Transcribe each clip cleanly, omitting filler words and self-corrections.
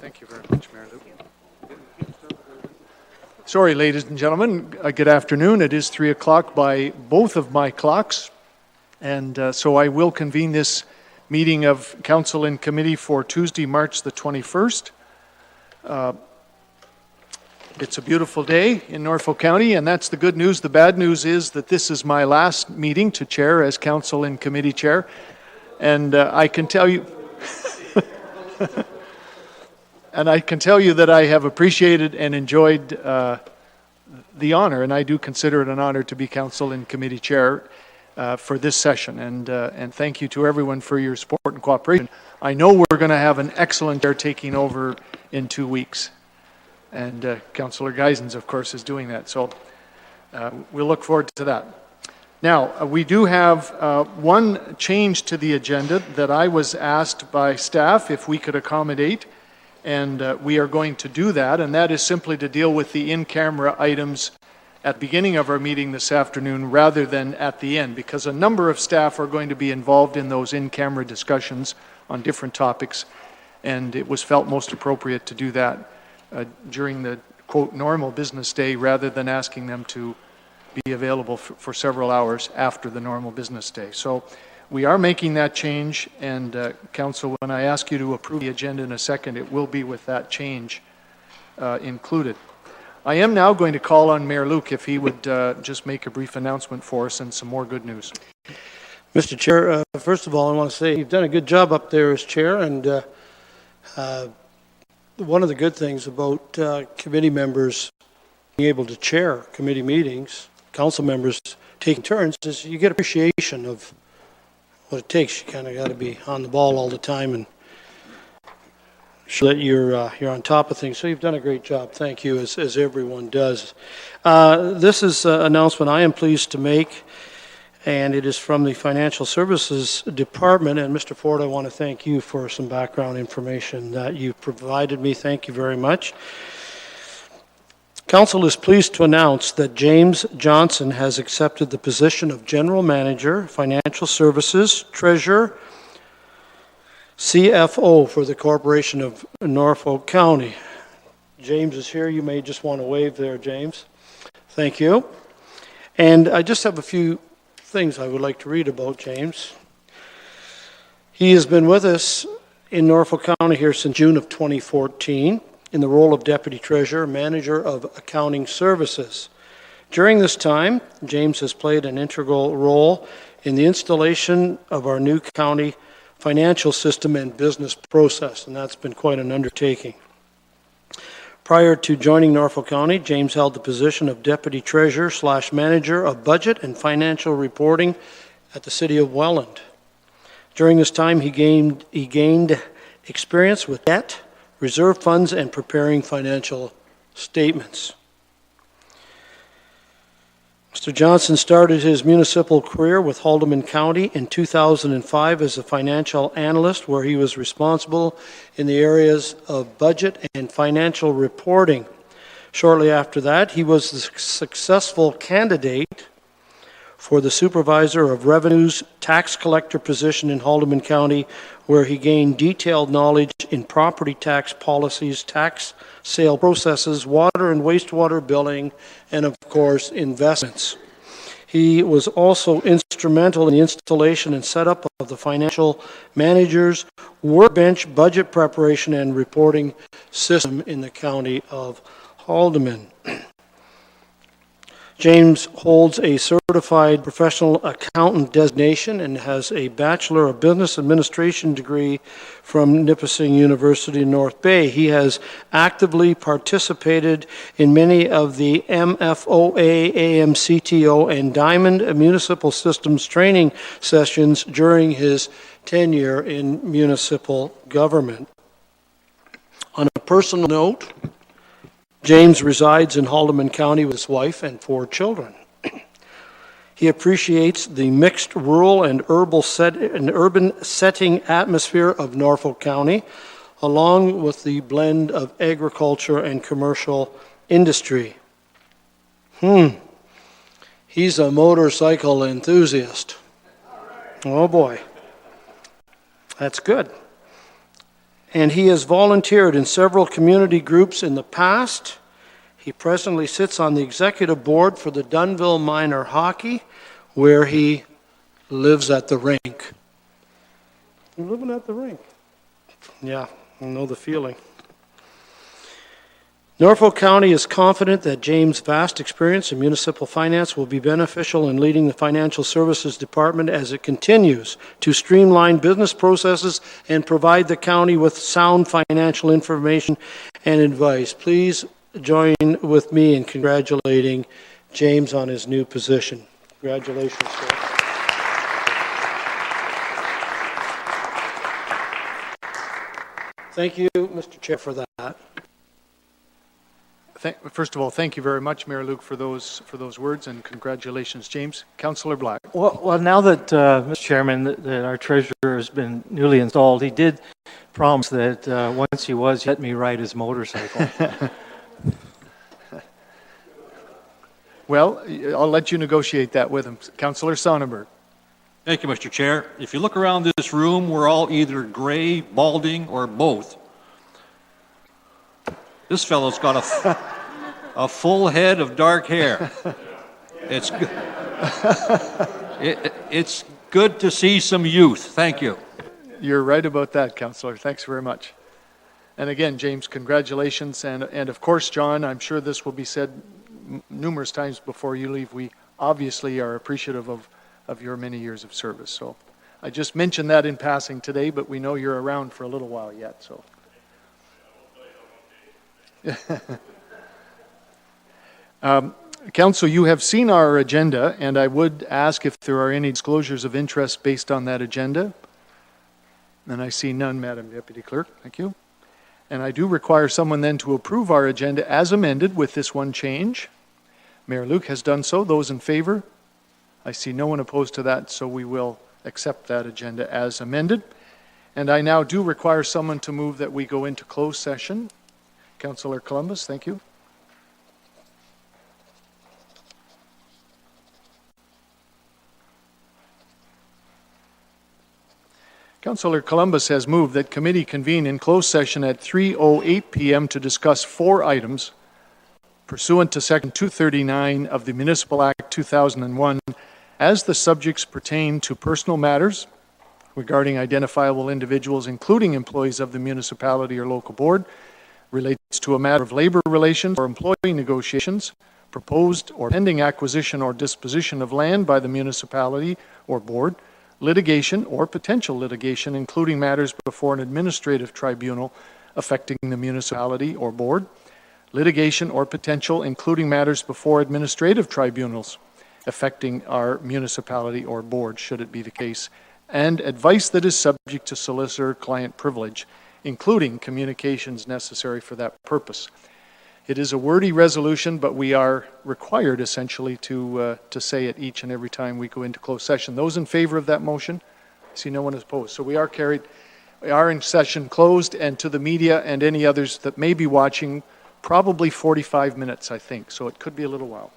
Thank you very much, Mayor Luke. Sorry, ladies and gentlemen, good afternoon. It is 3 o'clock by both of my clocks, and so I will convene this meeting of Council and Committee for Tuesday, March the 21st. It's a beautiful day in Norfolk County, and that's the good news. The bad news is that this is my last meeting to chair as Council and Committee Chair, and I can tell you... And I can tell you that I have appreciated and enjoyed the honor, and I do consider it an honor to be Council and Committee Chair for this session. And thank you to everyone for your support and cooperation. I know we're going to have an excellent chair taking over in 2 weeks. And Councillor Geisens, of course, is doing that. So we'll look forward to that. Now, we do have one change to the agenda that I was asked by staff if we could accommodate. And we are going to do that, and that is simply to deal with the in-camera items at the beginning of our meeting this afternoon rather than at the end, because a number of staff are going to be involved in those in-camera discussions on different topics, and it was felt most appropriate to do that during the, quote, normal business day rather than asking them to be available for several hours after the normal business day. So we are making that change, and Council, when I ask you to approve the agenda in a second, it will be with that change included. I am now going to call on Mayor Luke if he would just make a brief announcement for us and some more good news. Mr. Chair, first of all, I want to say you've done a good job up there as chair, and one of the good things about committee members being able to chair committee meetings, council members taking turns, is you get appreciation of what it takes. You kind of got to be on the ball all the time and show that you're on top of things. So you've done a great job. Thank you, as everyone does. This is an announcement I am pleased to make, and it is from the Financial Services Department. And Mr. Ford, I want to thank you for some background information that you provided me. Thank you very much. Council is pleased to announce that James Johnson has accepted the position of General Manager, Financial Services, Treasurer, CFO for the Corporation of Norfolk County. James is here. You may just want to wave there, James. Thank you. And I just have a few things I would like to read about James. He has been with us in Norfolk County here since June of 2014. In the role of Deputy Treasurer, Manager of Accounting Services. During this time, James has played an integral role in the installation of our new county financial system and business process, and that's been quite an undertaking. Prior to joining Norfolk County, James held the position of Deputy Treasurer / Manager of Budget and Financial Reporting at the City of Welland. During this time, he gained experience with debt, reserve funds, and preparing financial statements. Mr. Johnson started his municipal career with Haldimand County in 2005 as a financial analyst, where he was responsible in the areas of budget and financial reporting. Shortly after that, he was the successful candidate for the Supervisor of Revenue's tax collector position in Haldimand County, where he gained detailed knowledge in property tax policies, tax sale processes, water and wastewater billing, and of course, investments. He was also instrumental in the installation and setup of the financial manager's workbench budget preparation and reporting system in the county of Haldimand. James holds a certified professional accountant designation and has a Bachelor of Business Administration degree from Nipissing University in North Bay. He has actively participated in many of the MFOA, AMCTO, and Diamond Municipal Systems training sessions during his tenure in municipal government. On a personal note, James resides in Haldimand County with his wife and 4 children. He appreciates the mixed rural and urban setting atmosphere of Norfolk County, along with the blend of agriculture and commercial industry. He's a motorcycle enthusiast. Oh boy, that's good. and he has volunteered in several community groups in the past. He presently sits on the executive board for the Dunville Minor Hockey, where he lives at the rink. You're living at the rink? Yeah, I know the feeling. Norfolk County is confident that James' vast experience in municipal finance will be beneficial in leading the Financial Services Department as it continues to streamline business processes and provide the county with sound financial information and advice. Please join with me in congratulating James on his new position. Congratulations, sir. Thank you, Mr. Chair, for that. First of all, thank you very much, Mayor Luke, for those words, and congratulations, James. Councillor Black. Well, now that, Mr. Chairman, that our treasurer has been newly installed, he did promise that once he was, he'd let me ride his motorcycle. Well, I'll let you negotiate that with him. Councillor Sonnenberg. Thank you, Mr. Chair. If you look around this room, we're all either gray, balding, or both. This fellow's got a full head of dark hair. It's good to see some youth. Thank you. You're right about that, Councillor. Thanks very much. And again, James, congratulations. And of course, John, I'm sure this will be said numerous times before you leave. We obviously are appreciative of your many years of service. So I just mentioned that in passing today, but we know you're around for a little while yet. So. Council, you have seen our agenda, and I would ask if there are any disclosures of interest based on that agenda. And I see none, Madam Deputy Clerk. Thank you. And I do require someone then to approve our agenda as amended with this one change. Mayor Luke has done so. Those in favor? I see no one opposed to that, so we will accept that agenda as amended. And I now do require someone to move that we go into closed session. Councillor Columbus, thank you. Councillor Columbus has moved that committee convene in closed session at 3:08 p.m. to discuss 4 items pursuant to Section 239 of the Municipal Act 2001 as the subjects pertain to personal matters regarding identifiable individuals, including employees of the municipality or local board, relates to a matter of labor relations or employee negotiations, proposed or pending acquisition or disposition of land by the municipality or board, litigation or potential litigation, including matters before an administrative tribunal affecting the municipality or board, litigation or potential, including matters before administrative tribunals affecting our municipality or board, should it be the case, and advice that is subject to solicitor-client privilege, including communications necessary for that purpose. It is a wordy resolution, but we are required essentially to say it each and every time we go into closed session. Those in favor of that motion? I see no one is opposed. So we are carried. We are in session closed, and to the media and any others that may be watching, probably 45 minutes, I think. So it could be a little while.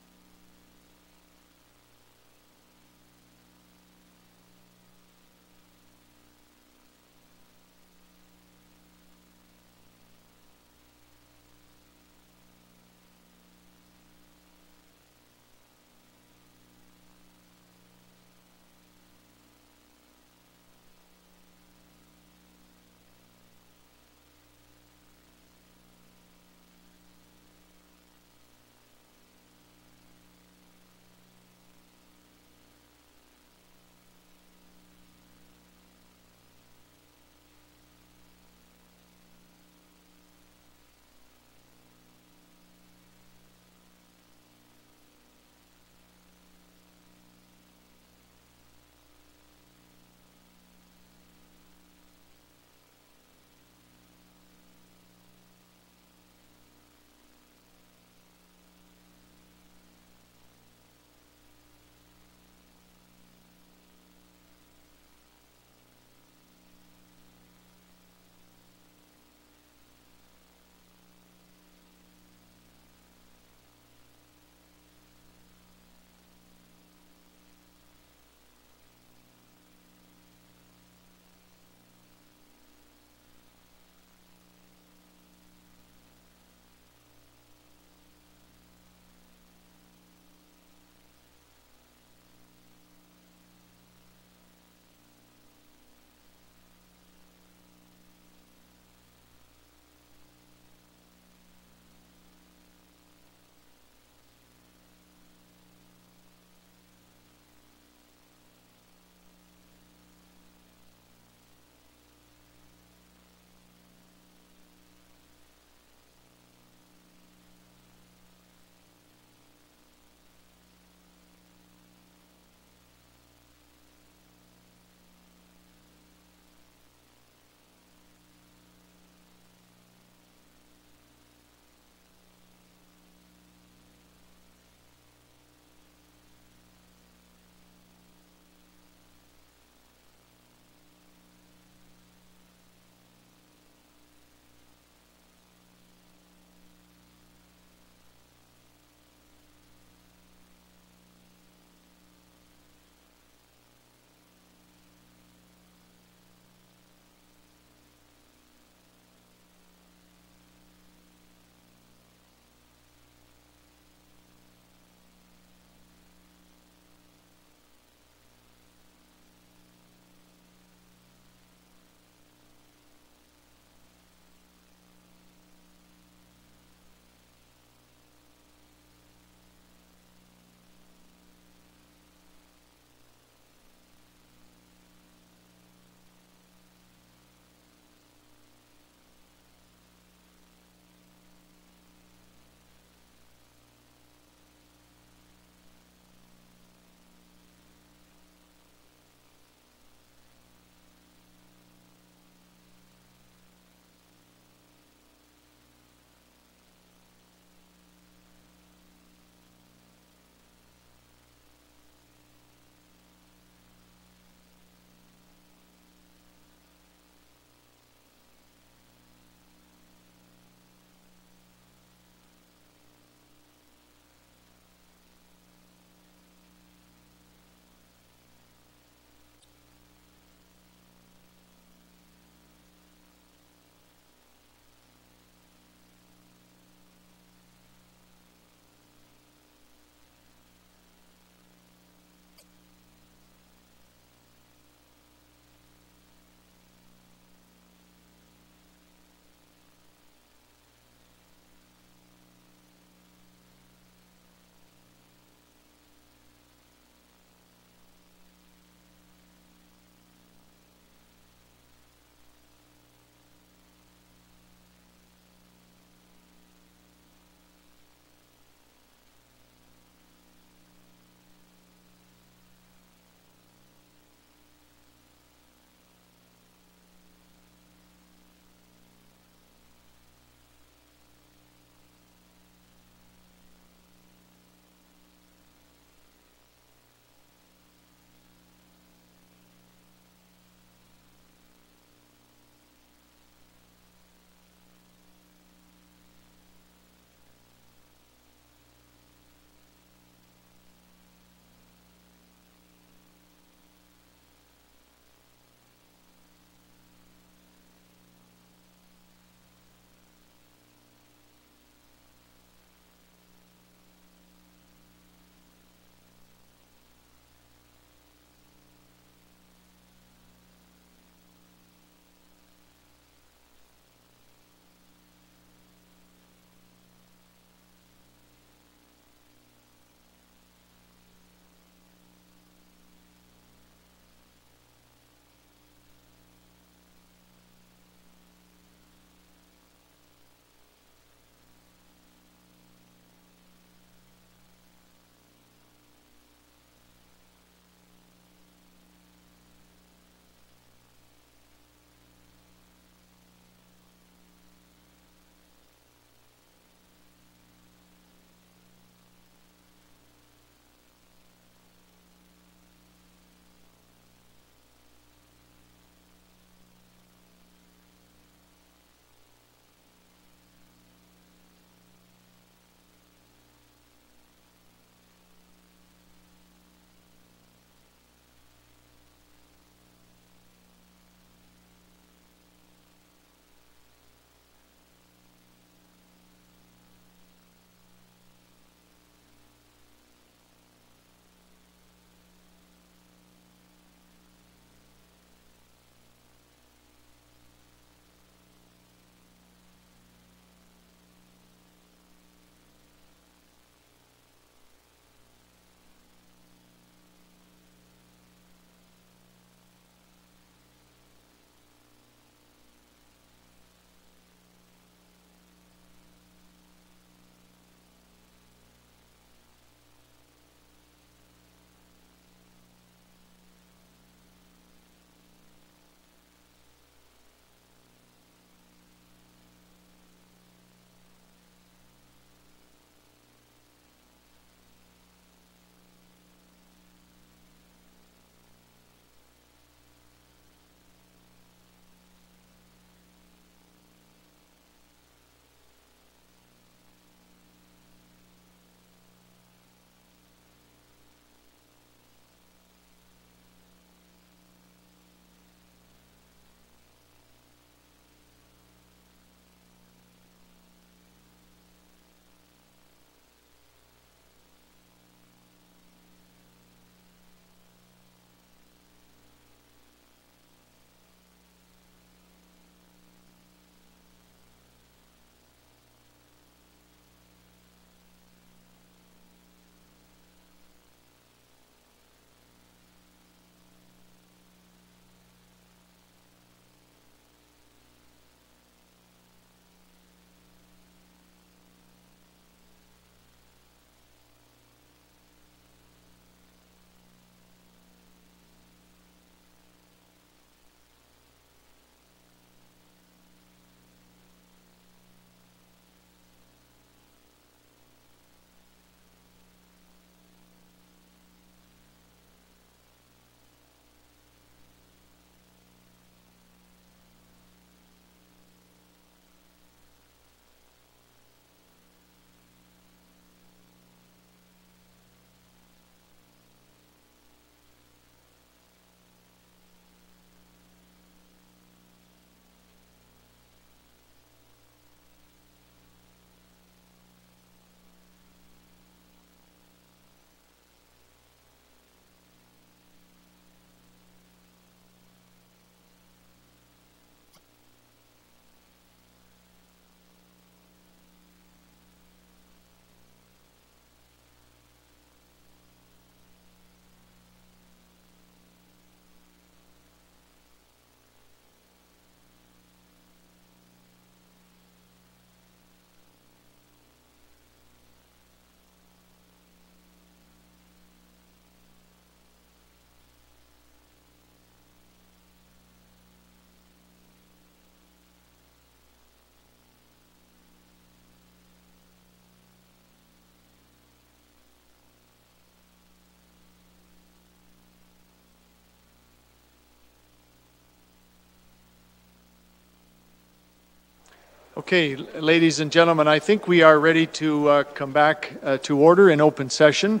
Okay, ladies and gentlemen, I think we are ready to come back to order in open session.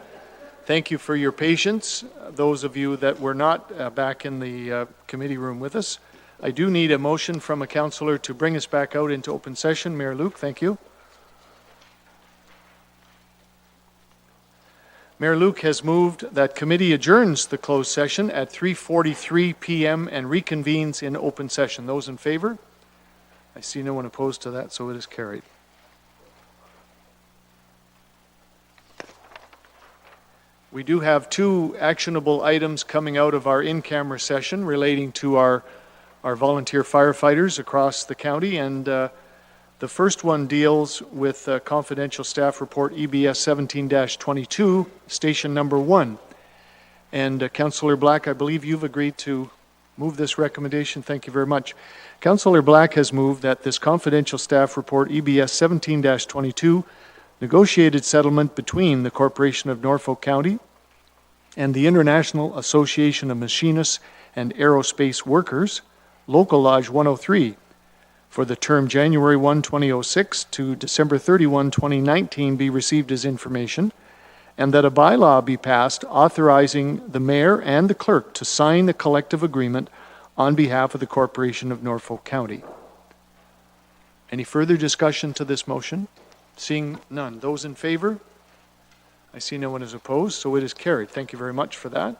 Thank you for your patience, those of you that were not back in the committee room with us. I do need a motion from a councillor to bring us back out into open session. Mayor Luke, thank you. Mayor Luke has moved that committee adjourns the closed session at 3:43 p.m. and reconvenes in open session. Those in favor? I see no one opposed to that, so it is carried. We do have two actionable items coming out of our in-camera session relating to our volunteer firefighters across the county, and the first one deals with confidential staff report EBS 17-22, station number 1. And Councillor Black, I believe you've agreed to move this recommendation. Thank you very much. Councillor Black has moved that this confidential staff report EBS 17-22, negotiated settlement between the Corporation of Norfolk County and the International Association of Machinists and Aerospace Workers, Local Lodge 103, for the term January 1, 2006 to December 31, 2019 be received as information, and that a bylaw be passed authorizing the mayor and the clerk to sign the collective agreement on behalf of the Corporation of Norfolk County. Any further discussion to this motion? Seeing none. Those in favor? I see no one is opposed, so it is carried. Thank you very much for that.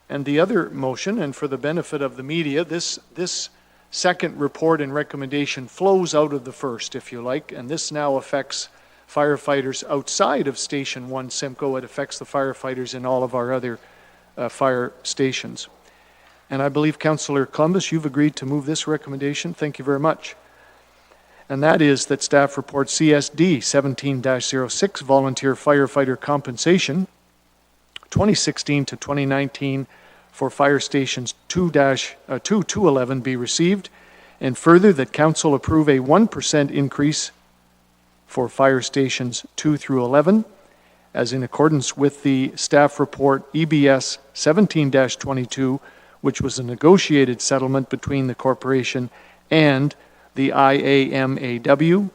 And the other motion, and for the benefit of the media, this second report and recommendation flows out of the first, if you like, and this now affects firefighters outside of Station 1 Simcoe. It affects the firefighters in all of our other fire stations. And I believe, Councillor Columbus, you've agreed to move this recommendation. Thank you very much. And that is that staff report CSD 17-06, volunteer firefighter compensation, 2016 to 2019 for fire stations 2-211 be received, and further that council approve a 1% increase for fire stations 2 through 11, as in accordance with the staff report EBS 17-22, which was a negotiated settlement between the corporation and the IAMAW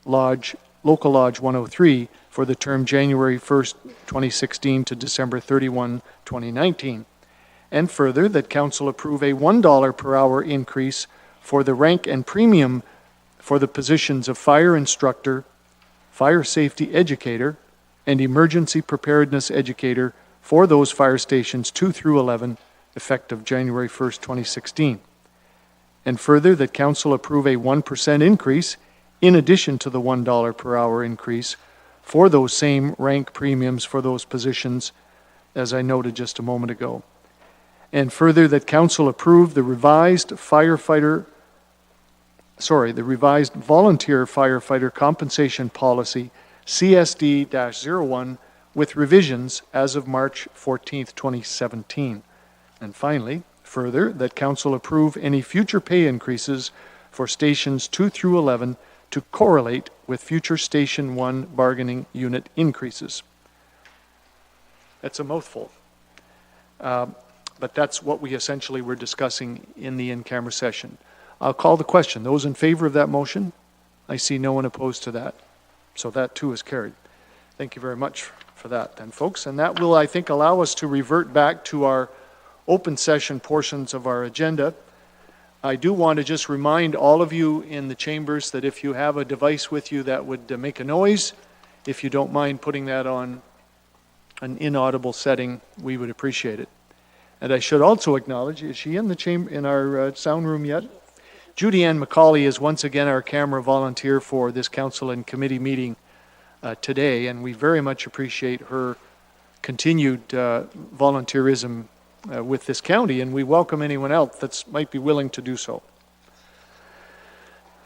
Lodge, Local Lodge 103 for the term January 1st, 2016 to December 31, 2019. And further, that council approve a $1 per hour increase for the rank and premium for the positions of fire instructor, fire safety educator, and emergency preparedness educator for those fire stations 2 through 11, effective January 1st, 2016. And further, that council approve a 1% increase in addition to the $1 per hour increase for those same rank premiums for those positions, as I noted just a moment ago. And further, that council approve the revised volunteer firefighter compensation policy CSD-01 with revisions as of March 14th, 2017. And finally, further, that council approve any future pay increases for stations 2 through 11 to correlate with future Station 1 bargaining unit increases. That's a mouthful. But that's what we essentially were discussing in the in-camera session. I'll call the question. Those in favor of that motion? I see no one opposed to that. So that too is carried. Thank you very much for that then, folks. And that will, I think, allow us to revert back to our open session portions of our agenda. I do want to just remind all of you in the chambers that if you have a device with you that would make a noise, if you don't mind putting that on an inaudible setting, we would appreciate it. And I should also acknowledge, is she in the chamber, in our sound room yet? Judy Ann McCauley is once again our camera volunteer for this council and committee meeting today, and we very much appreciate her continued volunteerism with this county, and we welcome anyone else that might be willing to do so.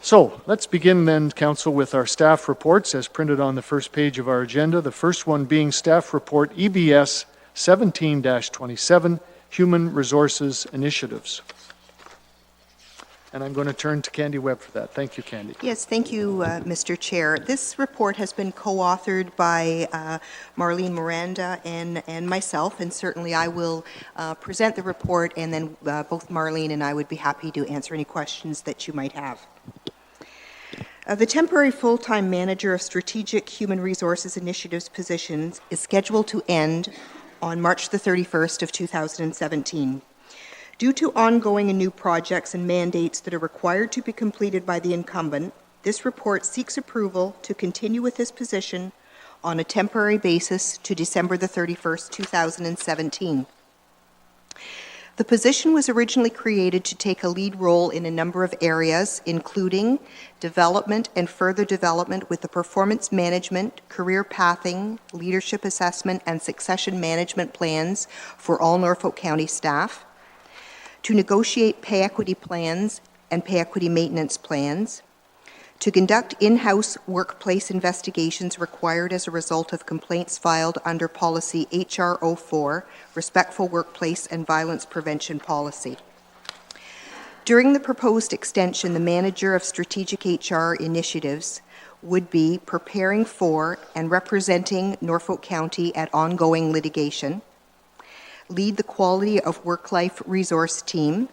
So let's begin then, Council, with our staff reports as printed on the first page of our agenda. The first one being staff report EBS 17-27, Human Resources Initiatives. And I'm going to turn to Candy Webb for that. Thank you, Candy. Yes, thank you, Mr. Chair. This report has been co-authored by Marlene Miranda and myself, and certainly I will present the report, and then both Marlene and I would be happy to answer any questions that you might have. The temporary full-time manager of strategic human resources initiatives positions is scheduled to end on March the 31st of 2017. Due to ongoing and new projects and mandates that are required to be completed by the incumbent, this report seeks approval to continue with this position on a temporary basis to December the 31st, 2017. The position was originally created to take a lead role in a number of areas, including development and further development with the performance management, career pathing, leadership assessment, and succession management plans for all Norfolk County staff, to negotiate pay equity plans and pay equity maintenance plans, to conduct in-house workplace investigations required as a result of complaints filed under Policy HR 04, Respectful Workplace and Violence Prevention Policy. During the proposed extension, the manager of strategic HR initiatives would be preparing for and representing Norfolk County at ongoing litigation, lead the quality of work-life resource team,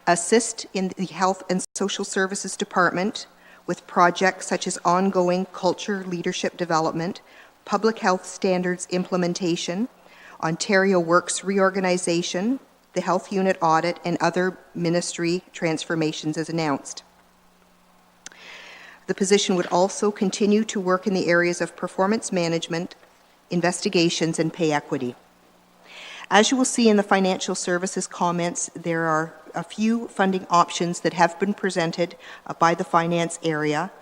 assist in the Health and Social Services Department with projects such as ongoing culture leadership development, public health standards implementation, Ontario Works reorganization, the health unit audit, and other ministry transformations as announced. The position would also continue to work in the areas of performance management, investigations, and pay equity. As you will see in the financial services comments, there are a few funding options that have been presented by the finance area,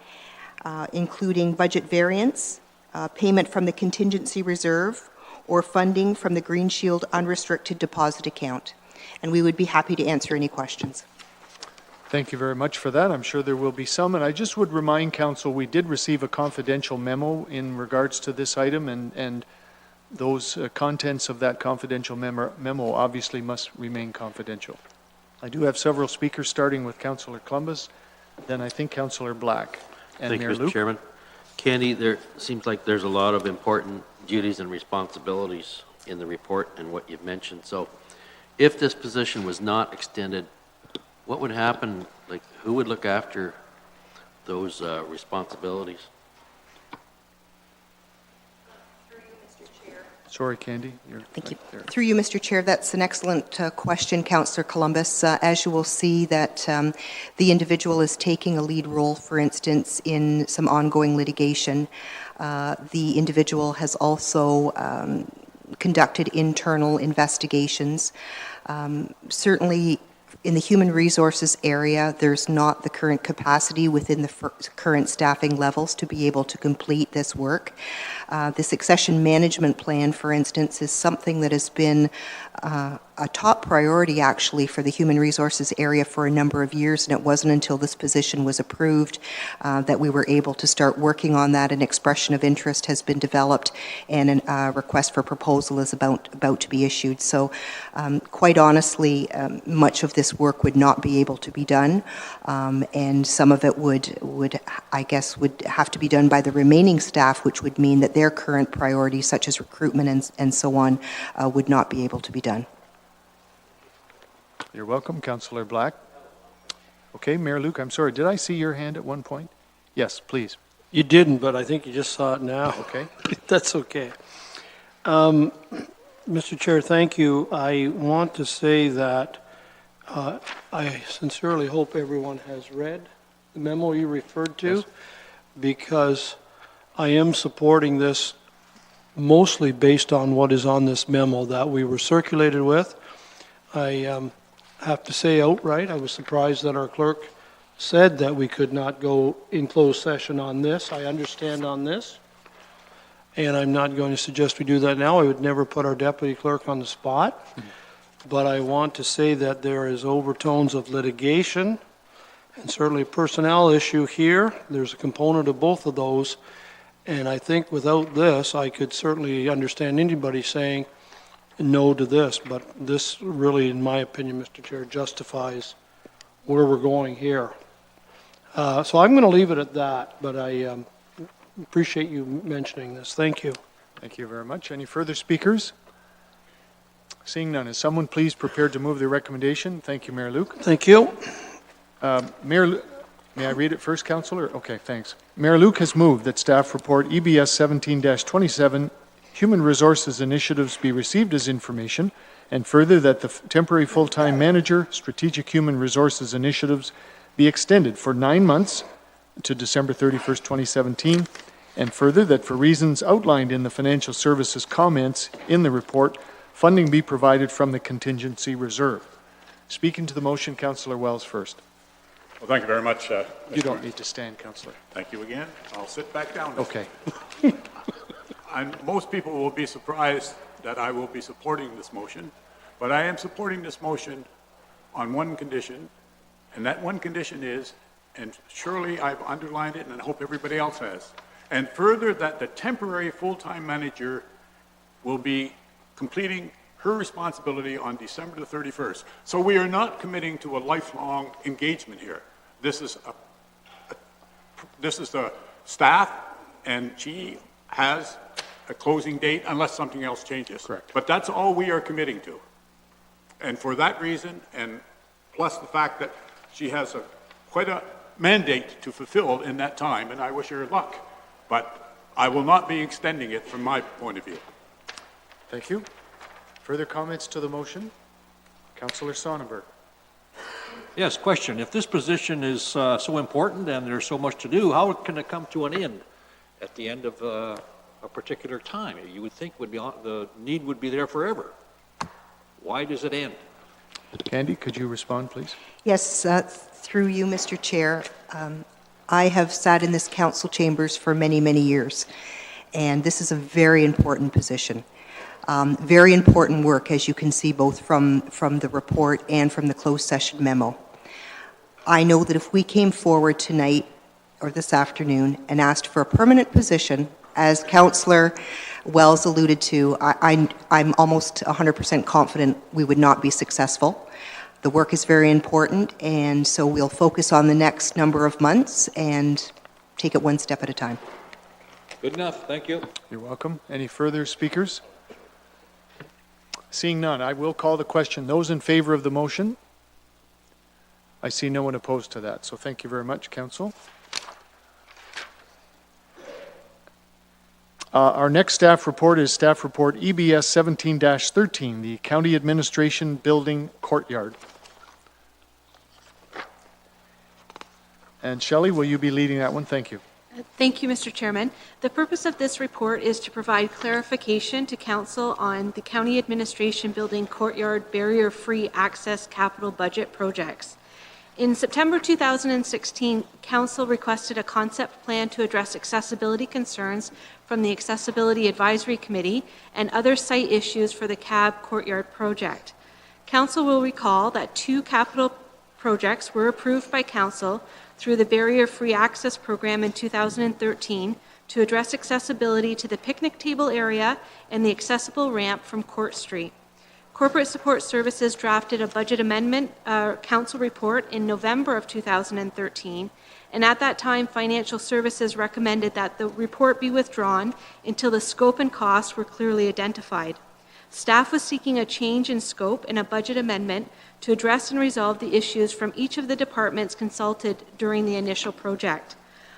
including budget variance, payment from the contingency reserve, or funding from the Green Shield unrestricted deposit account. And we would be happy to answer any questions. Thank you very much for that. I'm sure there will be some. And I just would remind Council, we did receive a confidential memo in regards to this item, and those contents of that confidential memo obviously must remain confidential. I do have several speakers, starting with Councillor Columbus, then I think Councillor Black, and Thank you, Mayor Mr. Luke. Chairman. Candy, there seems like there's a lot of important duties and responsibilities in the report and what you've mentioned. So if this position was not extended, what would happen? Like, who would look after those responsibilities? Sorry, Candy. Thank you. Through you, Mr. Chair, that's an excellent question, Councillor Columbus. As you will see that the individual is taking a lead role, for instance, in some ongoing litigation. The individual has also conducted internal investigations. Certainly, in the human resources area, there's not the current capacity within the current staffing levels to be able to complete this work. The succession management plan, for instance, is something that has been a top priority, actually, for the human resources area for a number of years, and it wasn't until this position was approved that we were able to start working on that. An expression of interest has been developed, and a request for proposal is about to be issued. So, quite honestly, much of this work would not be able to be done, and some of it would have to be done by the remaining staff, which would mean that their current priorities, such as recruitment and so on, would not be able to be done. You're welcome, Councillor Black. Okay, Mayor Luke, I'm sorry, did I see your hand at one point? Yes, please. You didn't, but I think you just saw it now. Okay. That's okay. Mr. Chair, thank you. I want to say that I sincerely hope everyone has read the memo you referred to, Yes. because I am supporting this mostly based on what is on this memo that we were circulated with. I have to say outright, I was surprised that our clerk said that we could not go in closed session on this. I understand on this, and I'm not going to suggest we do that now. I would never put our deputy clerk on the spot, but I want to say that there is overtones of litigation and certainly a personnel issue here. There's a component of both of those, and I think without this, I could certainly understand anybody saying no to this, but this really, in my opinion, Mr. Chair, justifies where we're going here. So I'm going to leave it at that, but I appreciate you mentioning this. Thank you. Thank you very much. Any further speakers? Seeing none, is someone please prepared to move the recommendation? Thank you, Mayor Luke. Thank you. May I read it first, Councillor? Okay, thanks. Mayor Luke has moved that staff report EBS 17-27 Human Resources Initiatives be received as information, and further that the temporary full-time manager, Strategic Human Resources Initiatives, be extended for 9 months to December 31st, 2017, and further that for reasons outlined in the financial services comments in the report, funding be provided from the contingency reserve. Speaking to the motion, Councillor Wells first. Well, thank you very much. You don't need to stand, Councillor. Thank you again. I'll sit back down. Okay. And most people will be surprised that I will be supporting this motion, but I am supporting this motion on one condition, and that one condition is, and surely I've underlined it and I hope everybody else has, and further that the temporary full-time manager will be completing her responsibility on December the 31st. So we are not committing to a lifelong engagement here. This is the staff, and she has a closing date unless something else changes. Correct. But that's all we are committing to. And for that reason, and plus the fact that she has quite a mandate to fulfill in that time, and I wish her luck. But I will not be extending it from my point of view. Thank you. Further comments to the motion? Councillor Sonnenberg. Yes, question. If this position is so important and there's so much to do, how can it come to an end at the end of a particular time? You would think the need would be there forever. Why does it end? Candy, could you respond, please? Yes, through you, Mr. Chair. I have sat in this council chambers for many, many years, and this is a very important position. Very important work, as you can see, both from the report and from the closed session memo. I know that if we came forward tonight or this afternoon and asked for a permanent position, as Councillor Wells alluded to, I'm almost 100% confident we would not be successful. The work is very important, and so we'll focus on the next number of months and take it one step at a time. Good enough. Thank you. You're welcome. Any further speakers? Seeing none, I will call the question. Those in favor of the motion? I see no one opposed to that, so thank you very much, Council. Our next staff report is staff report EBS 17-13, the County Administration Building Courtyard. And Shelley, will you be leading that one? Thank you. Thank you, Mr. Chairman. The purpose of this report is to provide clarification to Council on the County Administration Building Courtyard Barrier-Free Access Capital Budget projects. In September 2016, Council requested a concept plan to address accessibility concerns from the Accessibility Advisory Committee and other site issues for the CAB Courtyard project. Council will recall that 2 capital projects were approved by Council through the Barrier-Free Access Program in 2013 to address accessibility to the picnic table area and the accessible ramp from Court Street. Corporate Support Services drafted a budget amendment council report in November of 2013, and at that time, Financial Services recommended that the report be withdrawn until the scope and costs were clearly identified. Staff was seeking a change in scope and a budget amendment to address and resolve the issues from each of the departments consulted during the initial project.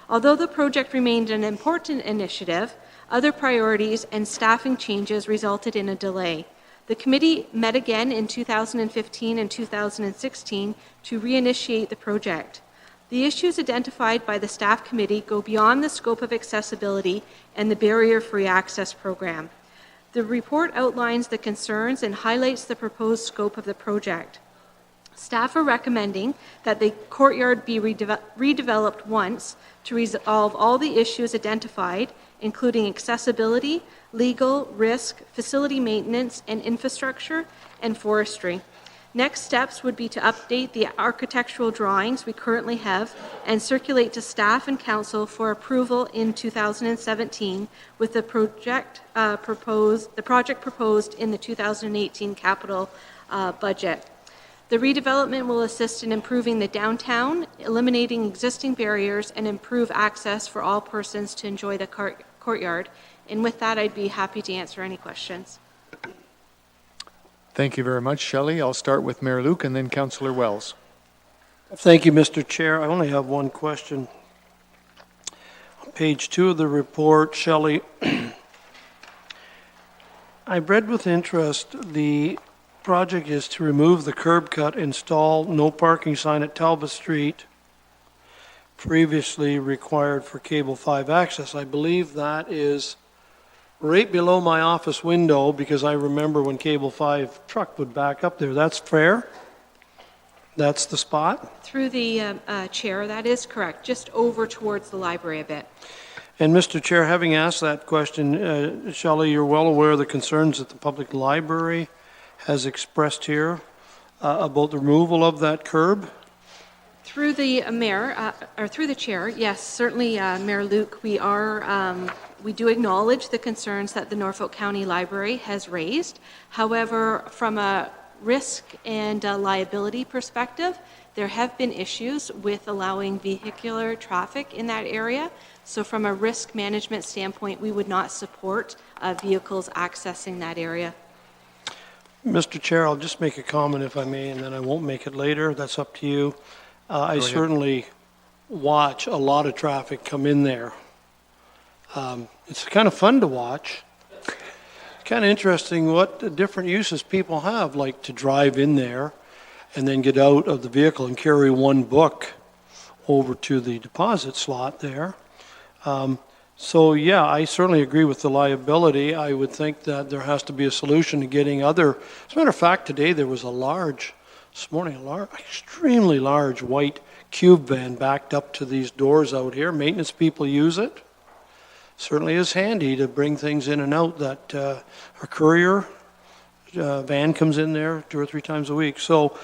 Although the project remained an important initiative, other priorities and staffing changes resulted in a delay. The committee met again in 2015 and 2016 to reinitiate the project. The issues identified by the staff committee go beyond the scope of accessibility and the barrier-free access program. The report outlines the concerns and highlights the proposed scope of the project. Staff are recommending that the courtyard be redeveloped once to resolve all the issues identified, including accessibility, legal, risk, facility maintenance, and infrastructure, and forestry. Next steps would be to update the architectural drawings we currently have and circulate to staff and council for approval in 2017 with the project proposed in the 2018 capital budget. The redevelopment will assist in improving the downtown, eliminating existing barriers, and improve access for all persons to enjoy the courtyard. And with that, I'd be happy to answer any questions. Thank you very much, Shelley. I'll start with Mayor Luke and then Councillor Wells. Thank you, Mr. Chair. I only have one question. On page 2 of the report, Shelley, I read with interest the project is to remove the curb cut, install no parking sign at Talbot Street, previously required for Cable 5 access. I believe that is right below my office window because I remember when Cable 5 truck would back up there. That's fair? That's the spot? Through the chair, that is correct, just over towards the library a bit. And Mr. Chair, having asked that question, Shelley, you're well aware of the concerns that the public library has expressed here about the removal of that curb? Through the mayor, or through the chair, yes, certainly, Mayor Luke, we do acknowledge the concerns that the Norfolk County Library has raised. However, from a risk and liability perspective, there have been issues with allowing vehicular traffic in that area. So from a risk management standpoint, we would not support vehicles accessing that area. Mr. Chair, I'll just make a comment if I may, and then I won't make it later. That's up to you. I certainly watch a lot of traffic come in there. It's kind of fun to watch. It's kind of interesting what different uses people have, like to drive in there and then get out of the vehicle and carry one book over to the deposit slot there. So yeah, I certainly agree with the liability. I would think that there has to be a solution to getting other, as a matter of fact, today there was this morning, extremely large white cube van backed up to these doors out here. Maintenance people use it. Certainly is handy to bring things in and out that a courier van comes in there 2 or 3 times a week. So